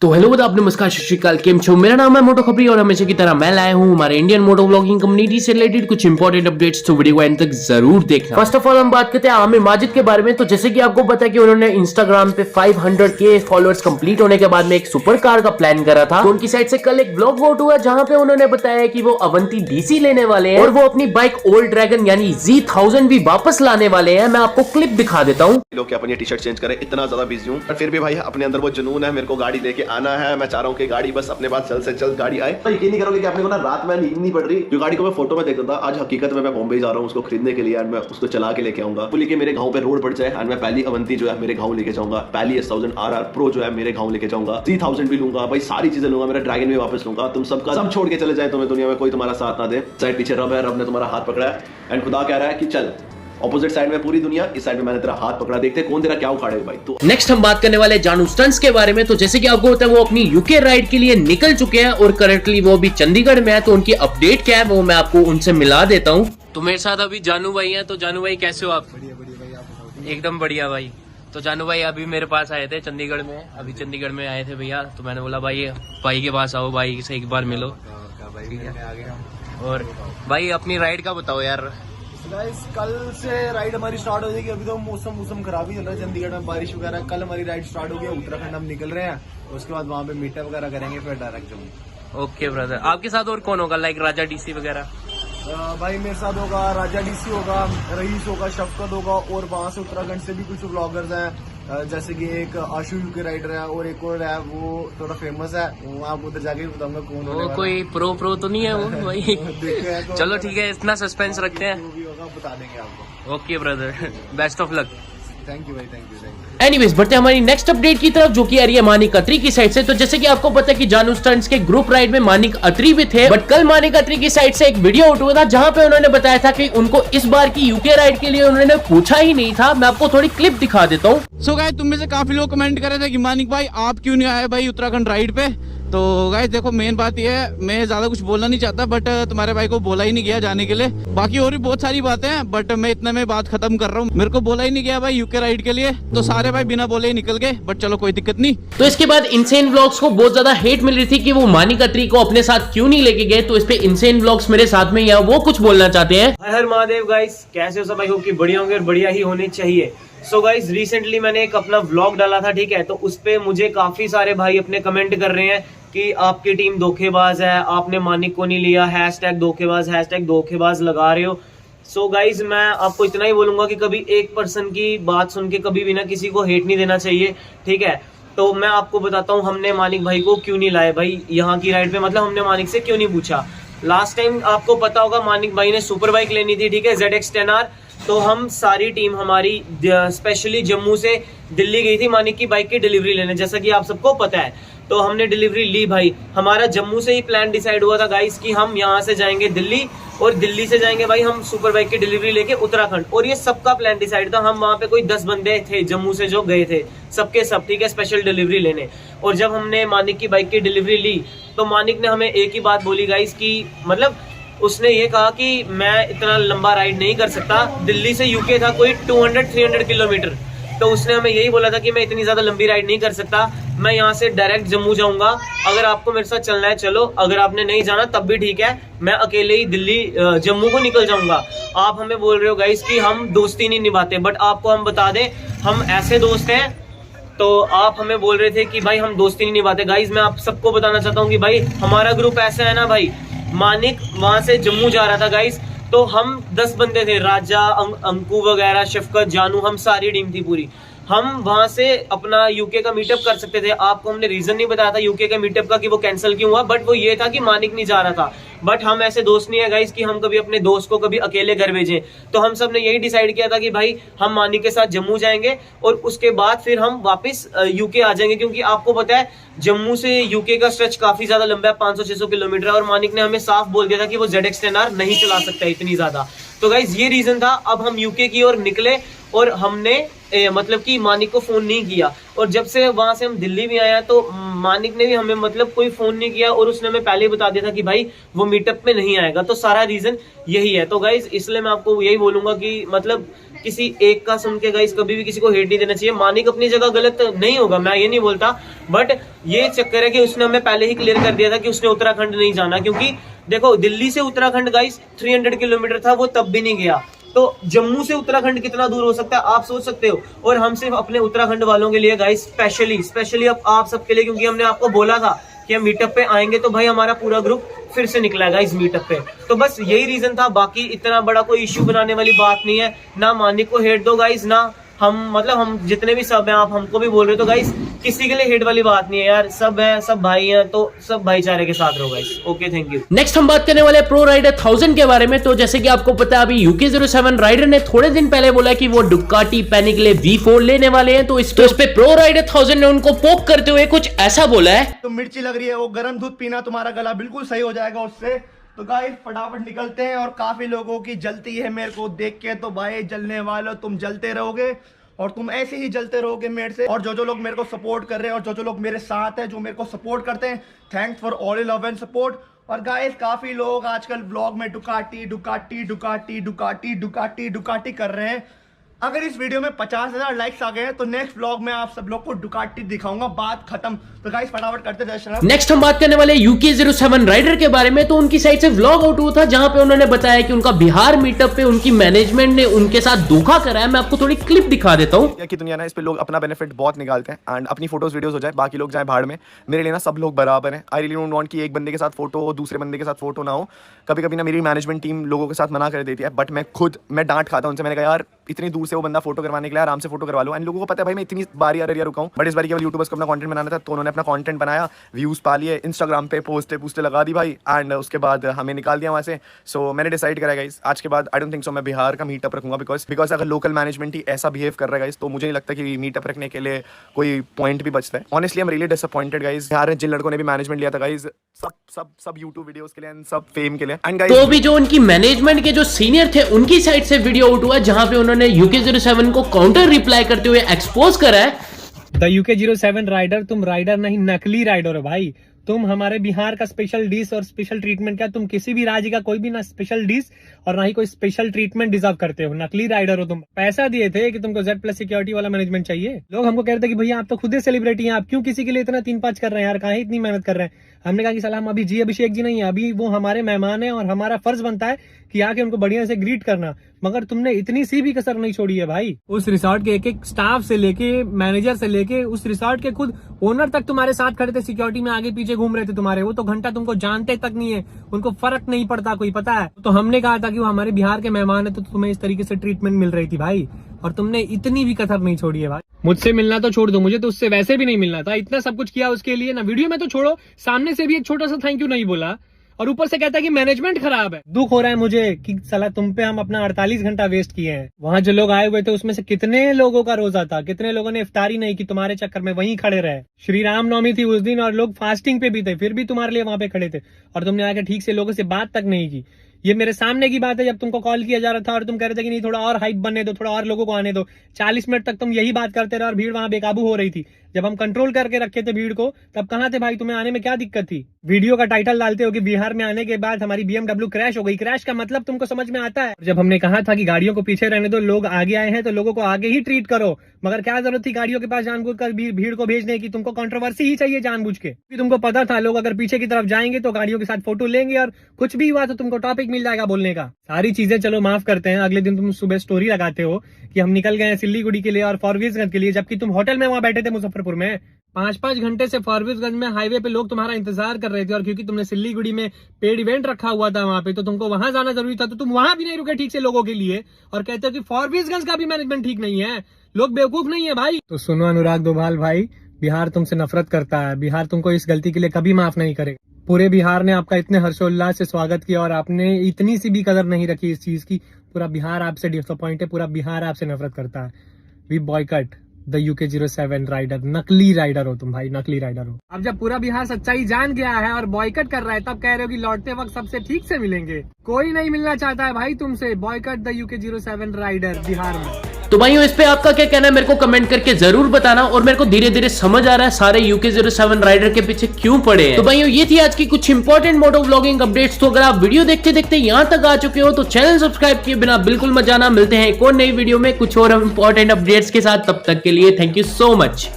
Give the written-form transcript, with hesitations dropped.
तो हेलो आपने नमस्कार सत श्री अकाल केम छो। मेरा नाम है मोटो खबरी और हमेशा की तरह मैं लाया हूं हमारे इंडियन मोटो व्लॉगिंग कम्युनिटी से रिलेटेड कुछ इंपॉर्टेंट अपडेट्स, तो वीडियो को एंड तक जरूर देखना। फर्स्ट ऑफ ऑल हम बात करते हैं आमिर माजिद के बारे में। तो जैसे कि आपको पता है कि उन्होंने इंस्टाग्राम पे 500K फॉलोअर्स कंप्लीट होने के बाद में एक सुपर कार का प्लान करा था। तो उनकी साइड से कल एक व्लॉग आउट हुआ जहां पे उन्होंने बताया कि वो अवंती डीसी लेने वाले हैं और वो अपनी बाइक ओल्ड ड्रैगन यानी Z1000 भी वापस लाने वाले हैं। मैं आपको क्लिप दिखा देता हूँ। लोग क्या अपनी टी शर्ट चेंज करें, इतना ज्यादा बिजी हूँ पर फिर भी भाई अपने अंदर वो जुनून है, मेरे को गाड़ी लेके आना है। मैं चाह रहा हूँ कि गाड़ी बस अपने पास जल्द से जल्द गाड़ी आए। तो यकीन नहीं करोगे कि आपने को ना रात में नींद नहीं पड़ रही। जो गाड़ी को मैं फोटो में देखता था, आज हकीकत में मैं बॉम्बे जा रहा हूँ उसको खरीदने के लिए एंड मैं उसको चला के लेके आऊंगा। पुली के मेरे गाँव पे रोड पड़ जाए एंड मैं पहली अवंती जो है मेरे गाँव लेके जाऊंगा, पहली S1000 RR Pro जो है मेरे गाँव लेके जाऊंगा, Z1000 भी लूंगा भाई, सारी चीजें लूंगा, मेरा ड्रैगन भी वापस लूंगा। तुम सबका सब छोड़ के चले जाए, तुम्हें दुनिया में कोई तुम्हारा साथ ना दे। साइड पीछे रब है, रब ने तुम्हारा हाथ पकड़ा है एंड खुदा कह रहा है कि चल ऑपोजिट साइड में पूरी दुनिया, इस साइड में मैंने तेरा हाथ पकड़ा, देखते कौन तेरा क्या उखाड़ेगा भाई। तो नेक्स्ट हम बात करने वाले जानू स्टंट्स के बारे में। तो जैसे कि आपको होता है वो अपनी यूके राइड के लिए निकल चुके हैं और करंटली वो भी चंडीगढ़ में है। तो उनकी अपडेट क्या है वो मैं आपको उनसे मिला देता हूँ। तो मेरे साथ अभी जानू भाई हैं। तो जानू भाई कैसे हो आप? बढ़िया भाई, आप एकदम बढ़िया भाई। तो जानू भाई अभी मेरे पास आए थे चंडीगढ़ में, अभी चंडीगढ़ में आए थे भैया। तो मैंने बोला भाई के पास आओ, भाई से एक बार मिलो। और भाई अपनी राइड का बताओ यार। गाइस कल से राइड हमारी स्टार्ट हो जाएगी। अभी तो मौसम खराब ही चल रहा है चंडीगढ़ में, बारिश वगैरह। कल हमारी राइड स्टार्ट हो गई, उत्तराखंड हम निकल रहे हैं। उसके बाद वहाँ पे मीटअप वगैरह करेंगे, फिर डायरेक्ट जम्मू। ओके ब्रदर, आपके साथ और कौन होगा? लाइक राजा डीसी वगैरह? भाई मेरे साथ होगा राजा डीसी होगा, रईस होगा, शफकत होगा और वहाँ से उत्तराखंड से भी कुछ ब्लॉगर्स हैं। जैसे कि एक आशु यूके राइडर है और एक और है, वो थोड़ा फेमस है, वो आप उधर जाके बताऊंगा कौन वो कोई प्रो तो नहीं है वो भाई? तो चलो ठीक है, इतना सस्पेंस रखते हैं। जो भी होगा बता देंगे आपको। Okay brother, best of luck. Thank you भाई, थैंक यू। एनीवेज बढ़ते हैं हमारी नेक्स्ट अपडेट की तरफ, जो कि आ रही है मानिक अत्री की साइड से। तो जैसे कि आपको पता है कि जानू स्टंट्स के ग्रुप राइड में मानिक अत्री भी थे, बट कल मानिक अत्री की साइड से एक वीडियो आउट हुआ था जहां पे उन्होंने बताया था कि उनको इस बार की यूके राइड के लिए उन्होंने पूछा ही नहीं था। मैं आपको थोड़ी क्लिप दिखा देता हूँ। सो गाइस, तुम में से काफी लोग कमेंट कर रहे थे कि मानिक भाई आप क्यों नहीं आए भाई उत्तराखंड राइड पे। तो गाइस देखो, मेन बात ये है, मैं ज्यादा कुछ बोलना नहीं चाहता, बट तुम्हारे भाई को बोला ही नहीं गया जाने के लिए। बाकी और भी बहुत सारी बातें हैं, बट मैं इतने में बात खत्म कर रहा हूँ। मेरे को बोला ही नहीं गया भाई यूके राइड के लिए, तो सारे भाई बिना बोले ही निकल गए। बट चलो कोई दिक्कत नहीं। तो इसके बाद इनसेन व्लॉग्स को बहुत ज्यादा हेट मिल रही थी कि वो मानिक अत्री को अपने साथ क्यों नहीं लेके गए। तो इस पे इनसेन व्लॉग्स मेरे साथ में या वो कुछ बोलना चाहते हैं। हर हर महादेव गाइस, कैसे हो सब? आई होप कि बढ़िया होंगे और बढ़िया ही होने चाहिए। सो गाइस, रिसेंटली मैंने एक अपना व्लॉग डाला था, ठीक है। तो उस पे मुझे काफी सारे भाई अपने कमेंट कर रहे हैं कि आपकी टीम धोखेबाज है, आपने मानिक को नहीं लिया, हैशटैग धोखेबाज लगा रहे हो। सो गाइज मैं आपको इतना ही बोलूंगा कि कभी एक पर्सन की बात सुन के कभी भी ना किसी को हेट नहीं देना चाहिए, ठीक है। तो मैं आपको बताता हूँ हमने मानिक भाई को क्यों नहीं लाए भाई यहाँ की राइड पे, मतलब हमने मानिक से क्यों नहीं पूछा। लास्ट टाइम आपको पता होगा मानिक भाई ने सुपर बाइक लेनी थी, ठीक है, ZX10R। तो हम सारी टीम हमारी स्पेशली जम्मू से दिल्ली गई थी मानिक की बाइक की डिलीवरी लेने, जैसा कि आप सबको पता है। तो हमने डिलीवरी ली भाई। हमारा जम्मू से ही प्लान डिसाइड हुआ था गाइस कि हम यहाँ से जाएंगे दिल्ली और दिल्ली से जाएंगे भाई हम सुपर बाइक की डिलीवरी लेके उत्तराखंड। और ये सबका प्लान डिसाइड था। हम वहाँ पे कोई 10 बंदे थे जम्मू से जो गए थे, सबके सब, ठीक है, स्पेशल डिलीवरी लेने। और जब हमने मानिक की बाइक की डिलीवरी ली तो मानिक ने हमें एक ही बात बोली गाइस की, मतलब उसने ये कहा कि मैं इतना लंबा राइड नहीं कर सकता। दिल्ली से यूके था कोई 200-300 किलोमीटर। तो उसने हमें यही बोला था कि मैं इतनी ज्यादा लंबी राइड नहीं कर सकता, मैं यहाँ से डायरेक्ट जम्मू जाऊंगा। अगर आपको मेरे साथ चलना है चलो, अगर आपने नहीं जाना तब भी ठीक है, मैं अकेले ही दिल्ली जम्मू को निकल जाऊंगा। आप हमें बोल रहे हो गाइस कि हम दोस्ती नहीं निभाते, बट आपको हम बता दें हम ऐसे दोस्त हैं। तो आप हमें बोल रहे थे कि भाई हम दोस्ती नहीं निभाते। गाइस मैं आप सबको बताना चाहता हूँ कि भाई हमारा ग्रुप ऐसा है ना भाई, मानिक वहां से जम्मू जा रहा था गाइस, तो हम 10 बंदे थे, राजा, अंकु वगैरह, शफकत, जानू, हम सारी टीम थी पूरी। हम वहां से अपना यूके का मीटअप कर सकते थे। आपको हमने रीजन नहीं बताया था यूके के मीटअप का कि वो कैंसिल क्यों हुआ, बट वो ये था कि मानिक नहीं जा रहा था। बट हम ऐसे दोस्त नहीं है गाइस कि हम कभी अपने दोस्त को कभी अकेले घर भेजें। तो हम सब ने यही डिसाइड किया था कि भाई हम मानिक के साथ जम्मू जाएंगे और उसके बाद फिर हम वापस यूके आ जाएंगे, क्योंकि आपको पता है जम्मू से यूके का स्ट्रेच काफी ज्यादा लंबा है, 500-600 किलोमीटर। और मानिक ने हमें साफ बोल दिया था कि वो ZX10R नहीं चला सकता इतनी ज्यादा। तो गाइस ये रीजन था। अब हम यूके की ओर निकले और हमने मतलब कि मानिक को फोन नहीं किया। और जब से वहां से हम दिल्ली भी आया तो मानिक ने भी हमें मतलब कोई फोन नहीं किया और उसने हमें पहले ही बता दिया था कि भाई वो मीटअप में नहीं आएगा। तो सारा रीजन यही है। तो गाइज इसलिए मैं आपको यही बोलूंगा कि मतलब किसी एक का सुन के गाइस कभी भी किसी को हेट नहीं देना चाहिए। मानिक अपनी जगह गलत नहीं होगा, मैं ये नहीं बोलता, बट ये चक्कर है कि उसने हमें पहले ही क्लियर कर दिया था कि उसने उत्तराखंड नहीं जाना, क्योंकि देखो दिल्ली से उत्तराखंड गाइस 300 किलोमीटर था, वो तब भी नहीं गया। तो जम्मू से उत्तराखंड कितना दूर हो सकता है आप सोच सकते हो। और हम सिर्फ अपने उत्तराखंड वालों के लिए गाइस स्पेशली अब आप सबके लिए, क्योंकि हमने आपको बोला था कि हम मीटअप पे आएंगे, तो भाई हमारा पूरा ग्रुप फिर से निकला है गाइस मीटअप पे। तो बस यही रीजन था, बाकी इतना बड़ा कोई इश्यू बनाने वाली बात नहीं है। ना मानिक को हेट दो गाइस, ना हम जितने भी सब हैं, आप हमको भी बोल रहे हो, तो गाइस किसी के लिए हेट वाली बात नहीं है यार, सब है, सब भाई हैं, तो सब भाईचारे के साथ रहो guys. Okay, thank you. Next हम बात करने वाले प्रो राइडर 1000 के बारे में। तो जैसे कि आपको पता है, अभी UK07 राइडर ने थोड़े दिन पहले बोला कि वो डुकाटी पैनिक ले V4 लेने वाले हैं। तो इस पे प्रो राइडर 1000 ने उनको पोक करते हुए कुछ ऐसा बोला है। तो मिर्ची लग रही है, वो गर्म दूध पीना, तुम्हारा गला बिल्कुल सही हो जाएगा उससे। तो गाइस फटाफट निकलते हैं। और काफी लोगों की जलती है मेरे को देख के, तो भाई जलने वालों तुम जलते रहोगे और तुम ऐसे ही जलते रहोगे मेरे से। और जो लोग मेरे को सपोर्ट कर रहे हैं और जो लोग मेरे साथ हैं, जो मेरे को सपोर्ट करते हैं, thanks for all your love and support. और गाइस काफी लोग आजकल ब्लॉग में Ducati Ducati Ducati Ducati Ducati Ducati कर रहे हैं। अगर इस वीडियो में 50,000 लाइक्स आ गए हैं तो नेक्स्ट व्लॉग में आप सब लोग को डुकाटी दिखाऊंगा, बात खत्म। तो गाइस फटाफट करते जाए। नेक्स्ट हम बात करने वाले UK07 राइडर के बारे में। तो उनकी साइड से व्लॉग आउट हुआ था, जहां पे उन्होंने बताया कि उनका बिहार मीटअप पे उनकी मैनेजमेंट ने उनके साथ धोखा करा है। मैं आपको थोड़ी क्लिप दिखा देता हूं। की दुनिया ना, इस पे लोग अपना बेनिफिट बहुत निकालते हैं एंड अपनी फोटोज वीडियोस हो जाए, बाकी लोग जाए भाड़ में। मेरे लिए ना सब लोग बराबर हैं। आई रियली डोंट वांट कि एक बंदे के साथ फोटो हो, दूसरे बंदे के साथ फोटो ना हो। कभी कभी ना मेरी मैनेजमेंट टीम लोगों के साथ मना कर देती है, बट मैं डांट खाता हूं उनसे। मैंने कहा यार इतनी दूर से वो बंदा फोटो करवाने के लिए आराम से फोटो करवा लो। एंड लोगों को पता है भाई मैं इतनी बार यार रुका हूं, बट इस बार केवल यूट्यूबर्स को अपना कंटेंट बनाना था, तो उन्होंने अपना कंटेंट बनाया, व्यूज पा लिए, इंस्टाग्राम पे पोस्टे लगा दी भाई, एंड उसके बाद हमें निकाल दिया वहां से। सो मैंने डिसाइड करा गाइस, आज के बाद आई डोंट थिंक सो मैं बिहार का मीटअप रखूंगा, बिकॉज अगर लोकल मैनेजमेंट ही ऐसा बिहेव कर रहा है गाइस, तो मुझे नहीं लगता कि मीटअप रखने के लिए कोई पॉइंट भी बचता है। Honestly I am really disappointed guys. Bihar में जिन लड़कों ने भी मैनेजमेंट लिया था गाइस, सब यूट्यूब वीडियोस के लिए एंड सब फेम के लिए। एंड गाइस तो अभी जो उनकी मैनेजमेंट के जो सीनियर थे, उनकी साइड से वीडियो आउट हुआ, जहां पे उन्होंने UK07 को काउंटर रिप्लाई करते हुए एक्सपोज करा है। द UK07 राइडर, तुम राइडर नहीं नकली राइडर हो भाई। तुम हमारे बिहार का स्पेशल डिश और स्पेशल ट्रीटमेंट का, तुम किसी भी राज्य का कोई भी ना स्पेशल डिश और ना ही कोई स्पेशल ट्रीटमेंट डिजर्व करते हो। नकली राइडर हो तुम। पैसा दिए थे कि तुमको Z+ सिक्योरिटी वाला मैनेजमेंट चाहिए। लोग हमको कह रहे थे कि भैया आप तो खुद ही सेलिब्रिटी हैं, आप क्यों किसी के लिए इतना 3-5 कर रहे हैं यार, कहाँ इतनी मेहनत कर रहे हैं। हमने कहा कि साला हम अभी जी अभिषेक जी नहीं है, अभी वो हमारे मेहमान है और हमारा फर्ज बनता है कि आके उनको बढ़िया से ग्रीट करना। मगर तुमने इतनी सी भी कसर नहीं छोड़ी है भाई। उस रिसोर्ट के एक स्टाफ से लेके मैनेजर से लेके उस रिसोर्ट के खुद ओनर तक तुम्हारे साथ खड़े थे, सिक्योरिटी में आगे पीछे घूम रहे थे तुम्हारे। वो तो घंटा तुमको जानते तक नहीं है, उनको फर्क नहीं पड़ता कोई, पता है। तो हमने कहा था कि वो हमारे बिहार के मेहमान है, तो तुम्हें इस तरीके से ट्रीटमेंट मिल रही थी भाई, और तुमने इतनी भी कसर नहीं छोड़ी है भाई। मुझसे मिलना तो छोड़ दो, मुझे तो उससे वैसे भी नहीं मिलना था। इतना सब कुछ किया उसके लिए ना, वीडियो में तो छोड़ो, सामने से भी एक छोटा सा थैंक यू नहीं बोला, और ऊपर से कहता है कि मैनेजमेंट खराब है। दुख हो रहा है मुझे कि साला तुम पे हम अपना 48 घंटा वेस्ट किए हैं। वहाँ जो लोग आए हुए थे उसमें से कितने लोगों का रोजा था, कितने लोगों ने इफ्तारी नहीं की तुम्हारे चक्कर में, वहीं खड़े रहे। श्री राम नवमी थी उस दिन और लोग फास्टिंग पे भी थे, फिर भी तुम्हारे लिए वहां पे खड़े थे, और तुमने आके ठीक से लोगों से बात तक नहीं की। ये मेरे सामने की बात है, जब तुमको कॉल किया जा रहा था और तुम कह रहे थे कि नहीं थोड़ा और हाइप बनने दो, थोड़ा और लोगों को आने दो। 40 मिनट तक तुम यही बात करते रहे और भीड़ वहां बेकाबू हो रही थी। जब हम कंट्रोल करके रखे थे भीड़ को, तब कहाँ थे भाई, तुम्हें आने में क्या दिक्कत थी। वीडियो का टाइटल डालते हो कि बिहार में आने के बाद हमारी BMW क्रैश हो गई। क्रैश का मतलब तुमको समझ में आता है। जब हमने कहा था कि गाड़ियों को पीछे रहने दो, लोग आगे आए हैं तो लोगों को आगे ही ट्रीट करो, मगर क्या जरूरत थी गाड़ियों के पास जानबूझकर भीड़ को भेजने की। तुमको कंट्रोवर्सी ही चाहिए जानबूझ के। तुमको पता था लोग अगर पीछे की तरफ जाएंगे तो गाड़ियों के साथ फोटो लेंगे और कुछ भी हुआ तो तुमको टॉपिक मिल जाएगा बोलने का। सारी चीजें चलो माफ करते हैं, अगले दिन तुम सुबह स्टोरी लगाते हो कि हम निकल गए सिल्लीगुड़ी के लिए और फॉरबिसगंज के लिए, जबकि तुम होटल में वहां बैठे थे मुजफ्फरपुर में। 5-5 घंटे से फॉरबिसगंज में हाईवे पे लोग तुम्हारा इंतजार कर रहे थे, और क्योंकि तुमने सिल्लीगुड़ी में पेड इवेंट रखा हुआ था वहां पे, तो तुमको वहां जाना जरूरी था, तो तुम वहां भी नहीं रुके ठीक से लोगों के लिए, और कहते हो कि फॉरबिसगंज का भी मैनेजमेंट ठीक नहीं है। लोग बेवकूफ नहीं है भाई। तो सुनो अनुराग दोभाल भाई, बिहार तुमसे नफरत करता है, बिहार तुमको इस गलती के लिए कभी माफ नहीं करेगा। पूरे बिहार ने आपका इतने हर्षोल्लास से स्वागत किया और आपने इतनी सी भी कदर नहीं रखी इस चीज की। पूरा बिहार आपसे डिसअपॉइंट है, पूरा बिहार आपसे नफरत करता है। We boycott the UK07 rider. नकली राइडर हो तुम भाई, नकली राइडर हो। अब जब पूरा बिहार सच्चाई जान गया है और बॉयकट कर रहा है, तब कह रहे हो कि लौटते वक्त सबसे ठीक से मिलेंगे। कोई नहीं मिलना चाहता है भाई तुमसे। Boy cut the UK07 rider Bihar में। तो भाइयों इस पे आपका क्या कहना है मेरे को कमेंट करके जरूर बताना, और मेरे को धीरे धीरे समझ आ रहा है सारे UK07 राइडर के पीछे क्यों पड़े हैं। तो भाइयों ये थी आज की कुछ इंपॉर्टेंट मोटो व्लॉगिंग अपडेट्स। तो अगर आप वीडियो देखते देखते यहाँ तक आ चुके हो तो चैनल सब्सक्राइब किए बिना बिल्कुल मत जाना। मिलते हैं एक और नई वीडियो में कुछ और इंपॉर्टेंट अपडेट्स के साथ, तब तक के लिए थैंक यू सो मच।